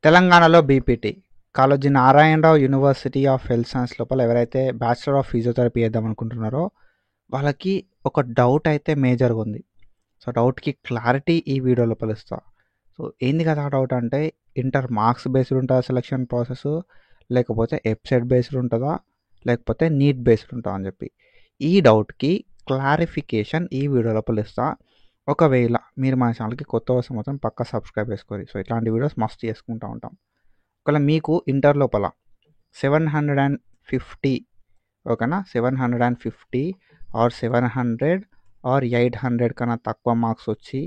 తెలంగాణలో BPT Kaloji Narayana Rao university of health science లోపల ఎవరైతే బ్యాచిలర్ ఆఫ్ ఫిజియోథెరపీ చేద్దాం అనుకుంటున్నారో వాళ్ళకి ఒక డౌట్ అయితే మేజర్గా ఉంది. సో డౌట్కి క్లారిటీ ఈ వీడియో లోపల ఇస్తా. సో ఏంది కదా ఆ డౌట్ అంటే, ఇంటర్ మార్క్స్ బేస్డ్ ఉంటుందా సెలక్షన్ ప్రాసెస్, లేకపోతే వెబ్సైట్ బేస్డ్ ఉంటుందా, లేకపోతే నీట్ బేస్డ్ ఉంటుందా అని చెప్పి ఈ డౌట్కి క్లారిఫికేషన్ ఈ వీడియో లోపల ఇస్తా. ఒకవేళ మీరు మన ఛానల్కి కొత్త వస్తే మాత్రం పక్కా సబ్స్క్రైబ్ చేసుకోండి. సో ఇట్లాంటి వీడియోస్ మస్తు చేసుకుంటూ ఉంటాం. ఒకవేళ మీకు ఇంటర్ లోపల 750 ఓకేనా, 750 ఆర్ 700 ఆర్ 800 కన్నా తక్కువ మార్క్స్ వచ్చి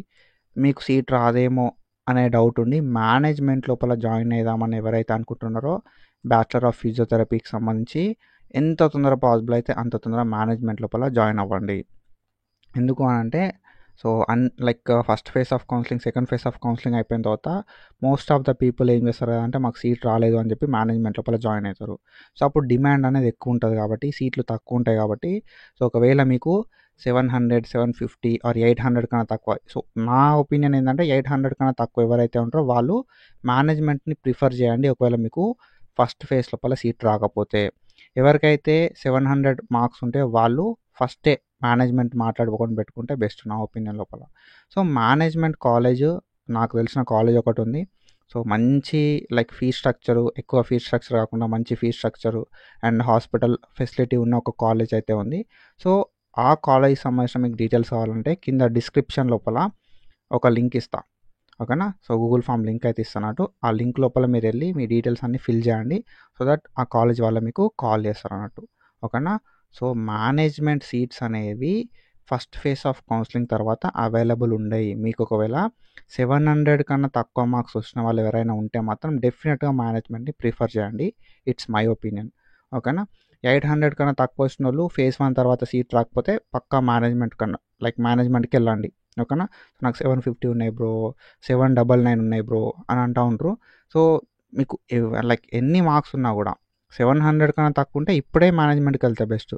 మీకు సీట్ రాదేమో అనే డౌట్ ఉండి మేనేజ్మెంట్ లోపల జాయిన్ అయిదామని ఎవరైతే అనుకుంటున్నారో బ్యాచిలర్ ఆఫ్ ఫిజియోథెరపీకి సంబంధించి ఎంత తొందర పాసిబుల్ అయితే అంత తొందర మేనేజ్మెంట్ లోపల జాయిన్ అవ్వండి. ఎందుకు అని అంటే, so first phase of counselling, second phase of counselling అయిపోయిన తర్వాత మోస్ట్ ఆఫ్ ద పీపుల్ ఏం చేస్తారు అంటే, మాకు సీట్ రాలేదు అని చెప్పి మేనేజ్మెంట్ లోపల జాయిన్ అవుతారు. సో అప్పుడు డిమాండ్ అనేది ఎక్కువ ఉంటుంది కాబట్టి, సీట్లు తక్కువ ఉంటాయి కాబట్టి, సో ఒకవేళ మీకు 700, 750 ఆర్ 800 కన్నా తక్కువ, సో నా ఒపీనియన్ ఏంటంటే 800 కన్నా తక్కువ ఎవరైతే ఉంటారో వాళ్ళు మేనేజ్మెంట్ని ప్రిఫర్ చేయండి. ఒకవేళ మీకు ఫస్ట్ ఫేజ్ లోపల సీట్ రాకపోతే, ఎవరికైతే 700 మార్క్స్ ఉంటే వాళ్ళు ఫస్టే మేనేజ్మెంట్ మాట్లాడుకొని పెట్టుకుంటే బెస్ట్ నా ఒపీనియన్ లోపల. సో మేనేజ్మెంట్ కాలేజ్, నాకు తెలిసిన కాలేజ్ ఒకటి ఉంది. సో మంచి ఫీ స్ట్రక్చరు, ఎక్కువ ఫీ స్ట్రక్చర్ కాకుండా మంచి fee structure and hospital facility ఉన్న ఒక కాలేజ్ అయితే ఉంది. సో ఆ కాలేజ్ సంబంధించిన మీకు డీటెయిల్స్ కావాలంటే కింద డిస్క్రిప్షన్ లోపల ఒక లింక్ ఇస్తా, ఓకేనా. సో గూగుల్ ఫామ్ లింక్ అయితే ఇస్తానట్టు, ఆ లింక్ లోపల మీరు వెళ్ళి మీ డీటెయిల్స్ అన్నీ ఫిల్ చేయండి. సో దట్ ఆ కాలేజ్ వాళ్ళు మీకు కాల్ చేస్తారు అన్నట్టు, ఓకేనా. సో మేనేజ్మెంట్ సీట్స్ అనేవి ఫస్ట్ ఫేజ్ ఆఫ్ కౌన్సిలింగ్ తర్వాత అవైలబుల్ ఉండయి. మీకు ఒకవేళ 700 కన్నా తక్కువ మార్క్స్ వచ్చిన వాళ్ళు ఎవరైనా ఉంటే మాత్రం డెఫినెట్గా మేనేజ్మెంట్ని ప్రిఫర్ చేయండి. ఇట్స్ మై ఒపీనియన్, ఓకేనా. 800 కన్నా తక్కువ వచ్చిన వాళ్ళు ఫేజ్ 1 తర్వాత సీట్ రాకపోతే పక్కా మేనేజ్మెంట్ కన్నా మేనేజ్మెంట్కి వెళ్ళండి, ఓకేనా. నాకు 750 ఉన్నాయి బ్రో, 799 ఉన్నాయి బ్రో అని అంటూ ఉంటారు. సో మీకు ఎన్ని మార్క్స్ ఉన్నా కూడా 700 కన్నా తక్కువ ఉంటే ఇప్పుడే మేనేజ్మెంట్కి వెళ్తే బెస్ట్.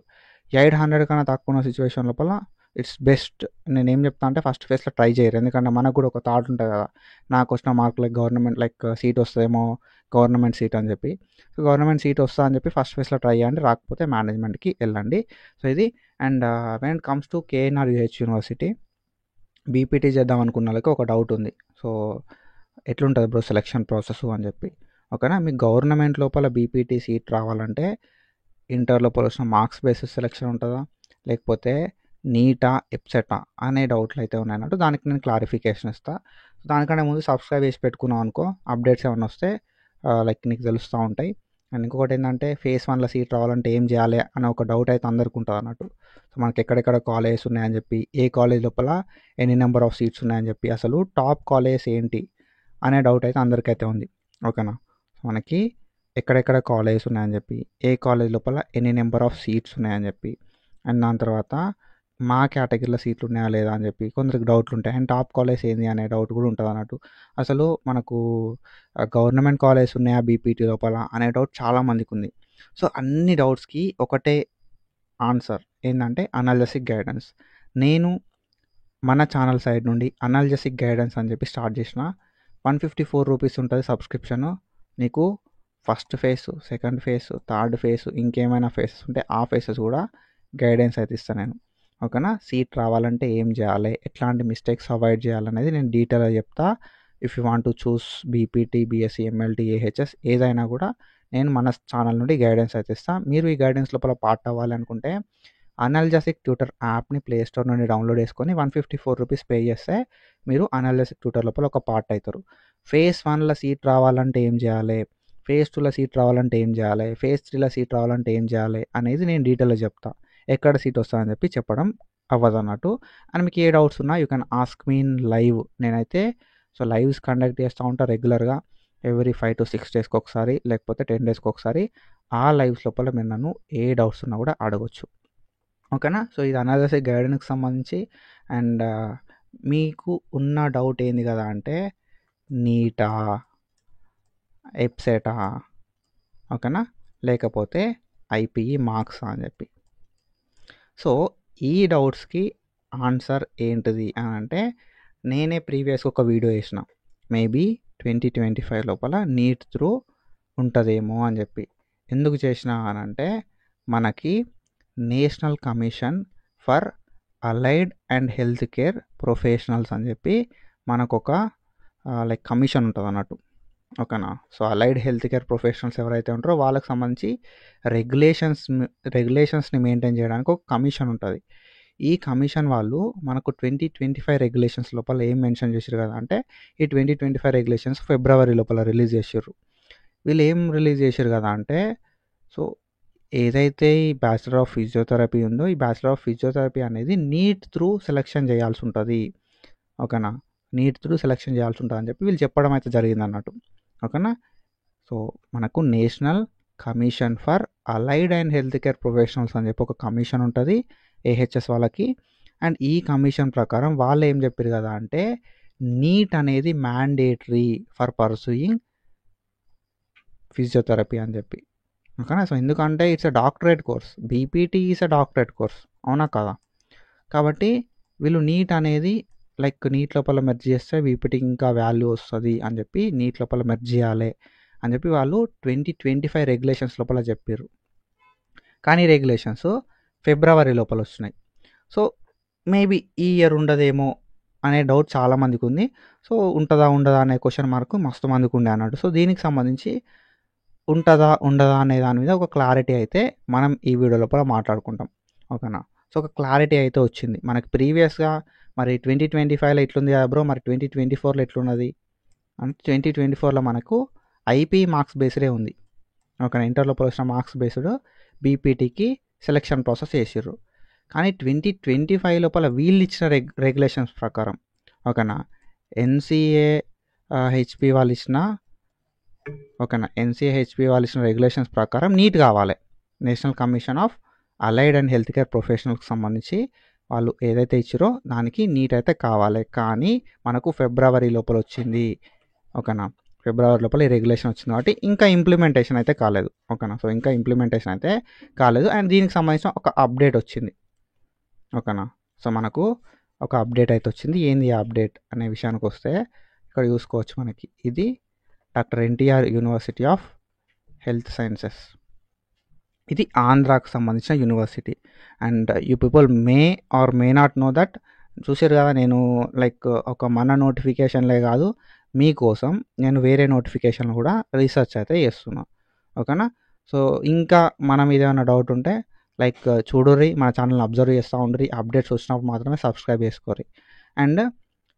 800 కన్నా తక్కువ ఉన్న సిచ్యువేషన్ లోపల ఇట్స్ బెస్ట్. నేను ఏం చెప్తా అంటే, ఫస్ట్ ఫేజ్లో ట్రై చేయరు. ఎందుకంటే మనకు కూడా ఒక థాట్ ఉంటుంది కదా, నాకు వచ్చిన మార్కులకి గవర్నమెంట్ సీట్ వస్తుందేమో, గవర్నమెంట్ సీట్ అని చెప్పి. సో గవర్నమెంట్ సీట్ వస్తా అని చెప్పి ఫస్ట్ ఫేజ్లో ట్రై చేయండి, రాకపోతే మేనేజ్మెంట్కి వెళ్ళండి. సో ఇది. And when it comes to KNR యూహెచ్ university, BPT చేద్దాం అనుకున్న వాళ్ళకి ఒక డౌట్ ఉంది. సో ఎట్లుంటుంది బ్రో సెలక్షన్ ప్రాసెస్ అని చెప్పి, ఓకేనా. మీకు గవర్నమెంట్ లోపల బీపీటీ సీట్ రావాలంటే ఇంటర్ లోపల వచ్చిన మార్క్స్ బేసిస్ సెలక్షన్ ఉంటుందా, లేకపోతే నీటా, ఎప్సెటా అనే డౌట్లు అయితే ఉన్నాయన్నట్టు. దానికి నేను క్లారిఫికేషన్ ఇస్తాను. దానికంటే ముందు సబ్స్క్రైబ్ చేసి పెట్టుకున్నావు అనుకో, అప్డేట్స్ ఏమైనా వస్తే నీకు తెలుస్తూ ఉంటాయి. అండ్ ఇంకొకటి ఏంటంటే, ఫేజ్ 1లో సీట్ రావాలంటే ఏం చేయాలి అనే ఒక డౌట్ అయితే అందరికీ ఉంటుంది అన్నట్టు. సో మనకి ఎక్కడెక్కడ కాలేజెస్ ఉన్నాయని చెప్పి, ఏ కాలేజ్ లోపల ఎన్ని నెంబర్ ఆఫ్ సీట్స్ ఉన్నాయని చెప్పి, అసలు టాప్ కాలేజెస్ ఏంటి అనే డౌట్ అయితే అందరికైతే ఉంది, ఓకేనా. మనకి ఎక్కడెక్కడ కాలేజెస్ ఉన్నాయని చెప్పి, ఏ కాలేజ్ లోపల ఎన్ని నెంబర్ ఆఫ్ సీట్స్ ఉన్నాయని చెప్పి, అండ్ దాని తర్వాత మా కేటగిరీలో సీట్లు ఉన్నాయా లేదా అని చెప్పి కొందరికి డౌట్లు ఉంటాయి. అండ్ టాప్ కాలేజ్ ఏంది అనే డౌట్ కూడా ఉంటుంది అన్నట్టు. అసలు మనకు గవర్నమెంట్ కాలేజ్ ఉన్నాయా బీపీటీ లోపల అనే డౌట్ చాలామందికి ఉంది. సో అన్ని డౌట్స్కి ఒకటే ఆన్సర్ ఏంటంటే అనాలిసిస్ గైడెన్స్. నేను మన ఛానల్ సైడ్ నుండి అనాలిసిస్ గైడెన్స్ అని చెప్పి స్టార్ట్ చేసిన. 154 రూపీస్ ఉంటుంది సబ్స్క్రిప్షన్. నీకు first phase, second phase, third phase, ఇంకేమైనా ఫేసెస్ ఉంటే ఆ ఫేసెస్ కూడా గైడెన్స్ అయితే ఇస్తాను నేను, ఓకేనా. సీట్ రావాలంటే ఏం చేయాలి, ఎట్లాంటి మిస్టేక్స్ అవాయిడ్ చేయాలనేది నేను డీటెయిల్గా చెప్తా. If you want to choose BPT, BSc, MLT, AHS ఏదైనా కూడా నేను మన ఛానల్ నుండి గైడెన్స్ అయితే ఇస్తాను. మీరు ఈ గైడెన్స్ లోపల పార్ట్ అవ్వాలి అనుకుంటే అనాలిసిస్ ట్యూటర్ యాప్ని ప్లేస్టోర్ నుండి డౌన్లోడ్ చేసుకొని 154 రూపీస్ పే చేస్తే మీరు అనాలిసిస్ ట్యూటర్ లోపల ఒక పార్ట్ అవుతారు. ఫేజ్ 1లో సీట్ రావాలంటే ఏం చేయాలి, ఫేజ్ 2లో సీట్ రావాలంటే ఏం చేయాలి, ఫేజ్ 3లో సీట్ రావాలంటే ఏం చేయాలి అనేది నేను డీటెయిల్గా చెప్తాను. ఎక్కడ సీట్ వస్తుందని చెప్పి చెప్పడం అవ్వదు అన్నట్టు. అండ్ మీకు ఏ డౌట్స్ ఉన్నా you can ask me in live. నేనైతే సో లైవ్స్ కండక్ట్ చేస్తూ ఉంటాను రెగ్యులర్గా, ఎవ్రీ 5 to 6 డేస్కి ఒకసారి, లేకపోతే 10 డేస్కి ఒకసారి. ఆ లైవ్స్ లోపల మీరు నన్ను ఏ డౌట్స్ ఉన్నా కూడా అడగొచ్చు, ఓకేనా. సో ఇది అనాలిసిస్ గైడెన్స్కి సంబంధించి. అండ్ మీకు ఉన్న డౌట్ ఏంది కదా అంటే, నీటా, ఎప్సెటా, ఓకేనా, లేకపోతే ఐపీఈ మార్క్స్ అని చెప్పి. సో ఈ డౌట్స్కి ఆన్సర్ ఏంటిది అని అంటే, నేనే ప్రీవియస్గా ఒక వీడియో చేసిన. మేబీ 2025 లోపల నీట్ త్రూ ఉంటుందేమో అని చెప్పి. ఎందుకు చేసిన అనంటే మనకి national commission for allied and health care professionals అని చెప్పి మనకు ఒక లైక్ కమిషన్ ఉంటుంది అన్నట్టు. ఓకేనా. So allied health care professionals ఎవరైతే ఉంటారో వాళ్ళకి సంబంధించి రెగ్యులేషన్స్ని మెయింటైన్ చేయడానికి ఒక కమిషన్ ఉంటుంది. ఈ కమిషన్ వాళ్ళు మనకు 2025 రెగ్యులేషన్స్ లోపల ఏం మెన్షన్ చేశారు కదా అంటే ఈ 2025 రెగ్యులేషన్స్ ఫిబ్రవరి లోపల రిలీజ్ చేసారు. వీళ్ళు ఏం రిలీజ్ చేశారు కదా అంటే సో ఏదైతే ఈ బ్యాచిలర్ ఆఫ్ ఫిజియోథెరపీ ఉందో ఈ బ్యాచిలర్ ఆఫ్ ఫిజియోథెరపీ అనేది నీట్ త్రూ సెలెక్షన్ చేయాల్సి ఉంటుంది. ఓకేనా. నీట్ త్రూ సెలెక్షన్ చేయాల్సి ఉంటుంది అని చెప్పి వీళ్ళు చెప్పడం అయితే జరిగింది అన్నట్టు. ఓకేనా. సో మనకు national commission for allied and health care professionals అని చెప్పి ఒక కమిషన్ ఉంటుంది ఏహెచ్ఎస్ వాళ్ళకి. అండ్ ఈ కమిషన్ ప్రకారం వాళ్ళు ఏం చెప్పారు కదా అంటే నీట్ అనేది మ్యాండేటరీ ఫర్ పర్సూయింగ్ ఫిజియోథెరపీ అని చెప్పి. ఓకేనా. సో ఎందుకంటే it's a doctorate course, BPT is a doctorate course, అవునా కదా. కాబట్టి వీళ్ళు నీట్ అనేది లైక్ నీట్ లోపల మెర్జ్ చేస్తే బీపీటీకి ఇంకా వాల్యూ వస్తుంది అని చెప్పి నీట్ లోపల మెర్జ్ చేయాలి అని చెప్పి వాళ్ళు 2025 రెగ్యులేషన్స్ లోపల చెప్పారు. కానీ రెగ్యులేషన్స్ ఫిబ్రవరి లోపల వస్తున్నాయి. సో మేబీ ఈ ఇయర్ ఉండదేమో అనే డౌట్ చాలామందికి ఉంది. సో ఉంటుందా ఉండదా అనే క్వశ్చన్ మార్క్ మస్తు మందికి ఉండే అన్నట్టు. సో దీనికి సంబంధించి ఉంటుందా ఉండదా అనే దాని మీద ఒక క్లారిటీ అయితే మనం ఈ వీడియో లోపల మాట్లాడుకుంటాం. ఓకేనా. సో ఒక క్లారిటీ అయితే వచ్చింది మనకి. ప్రీవియస్గా మరి 2025లో ఎట్లుంది కదా బ్రో, మరి 2024లో ఎట్లున్నది అంటే 2024లో మనకు ఐపీ మార్క్స్ బేస్డే ఉంది. ఓకేనా. ఇంటర్ లోపల వచ్చిన మార్క్స్ బేస్డ్ బీపీటీకి సెలెక్షన్ ప్రాసెస్ చేసిర్రు. కానీ 2025 లోపల వీళ్ళు ఇచ్చిన రెగ్యులేషన్స్ ప్రకారం ఓకేనా ఎన్సీఏ హెచ్పి వాళ్ళు ఇచ్చిన ఓకేనా ఎన్సీఏ హెచ్పి వాళ్ళు ఇచ్చిన రెగ్యులేషన్స్ ప్రకారం నీట్ కావాలి. National commission of allied and health care ప్రొఫెషనల్కి సంబంధించి వాళ్ళు ఏదైతే ఇచ్చారో దానికి నీట్ అయితే కావాలి. కానీ మనకు ఫిబ్రవరి లోపల వచ్చింది. ఓకేనా. ఫిబ్రవరి లోపల ఈ రెగ్యులేషన్ వచ్చింది కాబట్టి ఇంకా ఇంప్లిమెంటేషన్ అయితే కాలేదు. ఓకేనా. సో ఇంకా ఇంప్లిమెంటేషన్ అయితే కాలేదు. అండ్ దీనికి సంబంధించిన ఒక అప్డేట్ వచ్చింది. ఓకేనా. సో మనకు ఒక అప్డేట్ అయితే వచ్చింది. ఏంది ఆ అప్డేట్ అనే విషయానికి వస్తే ఇక్కడ చూసుకోవచ్చు మనకి. ఇది doctor NTR university of health sciences. ఇది ఆంధ్రాకు సంబంధించిన university. And you people may are may not know that. చూసారు కదా నేను లైక్ ఒక మన నోటిఫికేషన్లే కాదు మీకోసం నేను వేరే నోటిఫికేషన్లు కూడా రీసెర్చ్ అయితే చేస్తున్నా. ఓకేనా. సో ఇంకా మన మీద ఏమైనా డౌట్ ఉంటే లైక్ చూడుర్రి, మన ఛానల్ని అబ్జర్వ్ చేస్తూ ఉండరు. అప్డేట్స్ వచ్చినప్పుడు మాత్రమే సబ్స్క్రైబ్ చేసుకోరు. అండ్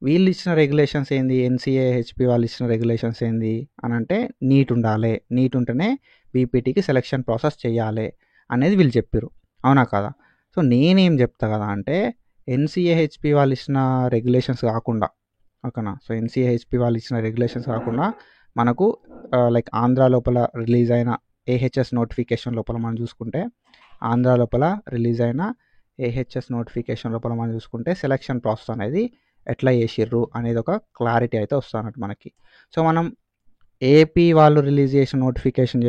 వీళ్ళు ఇచ్చిన రెగ్యులేషన్స్ ఏంది, ఎన్సీఏ హెచ్పి వాళ్ళు ఇచ్చిన రెగ్యులేషన్స్ ఏంది అని అంటే నీట్ ఉండాలి, నీట్ ఉంటేనే బీపీటీకి సెలెక్షన్ ప్రాసెస్ చేయాలి అనేది వీళ్ళు చెప్పారు, అవునా కదా. సో నేనేం చెప్తా కదా అంటే ఎన్సీఏ హెచ్పి వాళ్ళు ఇచ్చిన రెగ్యులేషన్స్ కాకుండా ఓకేనా. సో ఎన్సీఏ హెచ్పి వాళ్ళు ఇచ్చిన రెగ్యులేషన్స్ కాకుండా మనకు లైక్ ఆంధ్ర లోపల రిలీజ్ అయిన ఏహెచ్ఎస్ నోటిఫికేషన్ లోపల మనం చూసుకుంటే ఆంధ్ర లోపల రిలీజ్ అయిన ఏహెచ్ఎస్ నోటిఫికేషన్ లోపల మనం చూసుకుంటే సెలెక్షన్ ప్రాసెస్ అనేది ఎట్లా చేసిర్రు అనేది ఒక క్లారిటీ అయితే వస్తున్నట్టు మనకి. సో మనం ఏపీ వాళ్ళు రిలీజ్ చేసిన నోటిఫికేషన్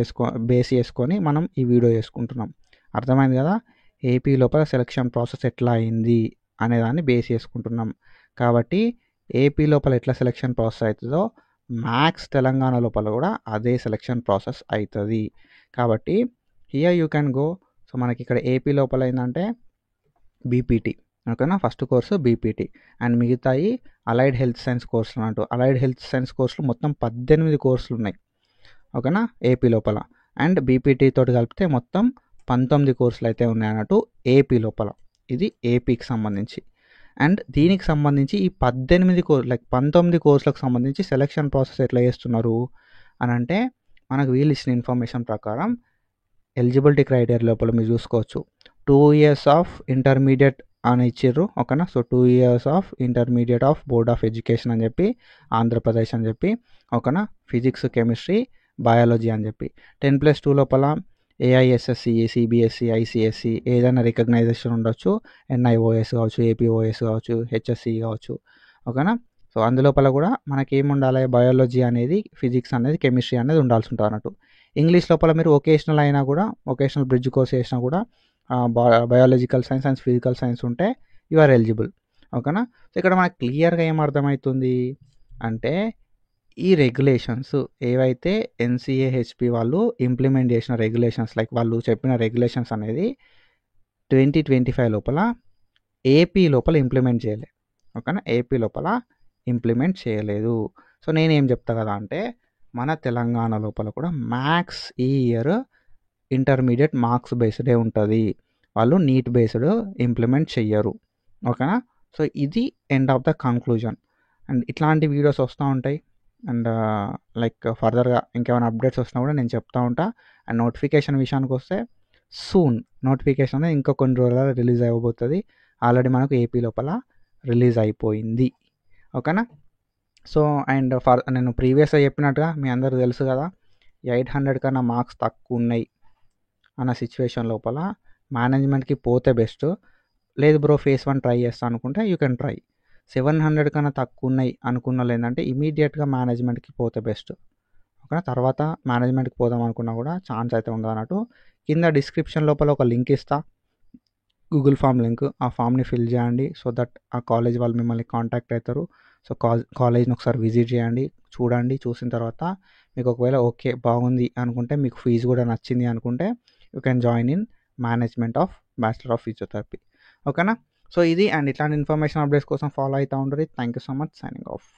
బేస్ చేసుకొని మనం ఈ వీడియో చేసుకుంటున్నాం. అర్థమైంది కదా. ఏపీ లోపల సెలెక్షన్ ప్రాసెస్ ఎట్లా అయింది అనేదాన్ని బేస్ చేసుకుంటున్నాం. కాబట్టి ఏపీ లోపల ఎట్లా సెలెక్షన్ ప్రాసెస్ అవుతుందో మ్యాక్స్ తెలంగాణ లోపల కూడా అదే సెలెక్షన్ ప్రాసెస్ అవుతుంది. కాబట్టి here you can go. So మనకి ఇక్కడ ఏపీ లోపల ఏంటంటే బీపీటీ ఓకేనా, ఫస్ట్ కోర్సు బీపీటీ అండ్ మిగతాయి అలైడ్ హెల్త్ సైన్స్ కోర్సులు అన్నట్టు. అలైడ్ హెల్త్ సైన్స్ కోర్సులు మొత్తం 18 కోర్సులు ఉన్నాయి ఓకేనా ఏపీ లోపల. అండ్ బీపీటీ తోటి కలిపితే మొత్తం 19 కోర్సులు అయితే ఉన్నాయి అన్నట్టు ఏపీ లోపల. ఇది ఏపీకి సంబంధించి. అండ్ దీనికి సంబంధించి ఈ 19 కోర్సులకు సంబంధించి సెలెక్షన్ ప్రాసెస్ ఎట్లా చేస్తున్నారు అని అంటే మనకు వీళ్ళు ఇచ్చిన ఇన్ఫర్మేషన్ ప్రకారం ఎలిజిబిలిటీ క్రైటీరియా లోపల మీరు చూసుకోవచ్చు 2 years ఆఫ్ ఇంటర్మీడియట్ అని ఇచ్చిర్రు ఓకేనా. So 2 years of intermediate of board of education అని చెప్పి ఆంధ్రప్రదేశ్ అని చెప్పి ఓకేనా. ఫిజిక్స్, కెమిస్ట్రీ, బయాలజీ అని చెప్పి 10+2 లోపల ఏఐఎస్ఎస్సి, సిబిఎస్సి, ఐసిఎస్సి ఏదైనా రికగ్నైజేషన్ ఉండొచ్చు. ఎన్ఐఓఎస్ కావచ్చు, ఏపీఓఎస్ కావచ్చు, హెచ్ఎస్సి కావచ్చు ఓకేనా. సో అందులోపల కూడా మనకి ఏమి ఉండాలి, బయాలజీ అనేది, ఫిజిక్స్ అనేది, కెమిస్ట్రీ అనేది ఉండాల్సి ఉంటుంది అన్నట్టు. ఇంగ్లీష్ లోపల మీరు వొకేషనల్ అయినా కూడా వొకేషనల్ బ్రిడ్జ్ కోర్స్ చేసినా కూడా biological science and physical science ఉంటే యు ఆర్ ఎలిజిబుల్ ఓకేనా. సో ఇక్కడ మనకు క్లియర్గా ఏం అర్థమవుతుంది అంటే ఈ రెగ్యులేషన్స్ ఏవైతే ఎన్సీఏహెచ్పి వాళ్ళు ఇంప్లిమెంట్ చేసిన రెగ్యులేషన్స్, లైక్ వాళ్ళు చెప్పిన రెగ్యులేషన్స్ అనేది 2025 లోపల ఏపీ లోపల ఇంప్లిమెంట్ చేయలేదు. ఓకేనా, ఏపీ లోపల ఇంప్లిమెంట్ చేయలేదు. సో నేనేం చెప్తా కదా అంటే, మన తెలంగాణ లోపల కూడా మ్యాథ్స్ ఈ ఇయర్ ఇంటర్మీడియట్ మార్క్స్ బేస్డే ఉంటుంది, వాళ్ళు నీట్ బేస్డ్ ఇంప్లిమెంట్ చెయ్యరు. ఓకేనా, సో ఇది end of the conclusion. And ఇట్లాంటి వీడియోస్ వస్తూ ఉంటాయి. అండ్ లైక్ ఫర్దర్గా ఇంకేమైనా అప్డేట్స్ వచ్చినా కూడా నేను చెప్తా ఉంటా. అండ్ నోటిఫికేషన్ విషయానికి వస్తే సూన్ నోటిఫికేషన్ అనేది ఇంకా కొన్ని రోజులలో రిలీజ్ అయిపోతుంది. ఆల్రెడీ మనకు ఏపీ లోపల రిలీజ్ అయిపోయింది. ఓకేనా, సో అండ్ నేను ప్రీవియస్గా చెప్పినట్టుగా మీ అందరూ తెలుసు కదా, 800 కన్నా మార్క్స్ తక్కువ ఉన్నాయి అన్న సిచ్యువేషన్ లోపల మేనేజ్మెంట్కి పోతే బెస్ట్. లేదు బ్రో ఫేస్ 1 ట్రై చేస్తా అనుకుంటే యూ కెన్ ట్రై. 700 కన్నా తక్కువ ఉన్నాయి అనుకున్న ఏంటంటే ఇమీడియట్గా మేనేజ్మెంట్కి పోతే బెస్ట్. ఓకే, తర్వాత మేనేజ్మెంట్కి పోదాం అనుకున్నా కూడా ఛాన్స్ అయితే ఉండదు అన్నట్టు. కింద డిస్క్రిప్షన్ లోపల ఒక లింక్ ఇస్తా, గూగుల్ ఫామ్ లింక్. ఆ ఫామ్ని ఫిల్ చేయండి సో దట్ ఆ కాలేజ్ వాళ్ళు మిమ్మల్ని కాంటాక్ట్ అవుతారు. సో కాలేజ్ని ఒకసారి విజిట్ చేయండి, చూడండి. చూసిన తర్వాత మీకు ఒకవేళ ఓకే బాగుంది అనుకుంటే, మీకు ఫీజు కూడా నచ్చింది అనుకుంటే you can join in management of bachelor of physiotherapy. ఓకేనా, సో ఇది. అండ్ ఇట్లాంటి ఇన్ఫర్మేషన్ అప్డేట్స్ కోసం ఫాలో అవుతూ ఉంటుంది. Thank you so much. Signing off.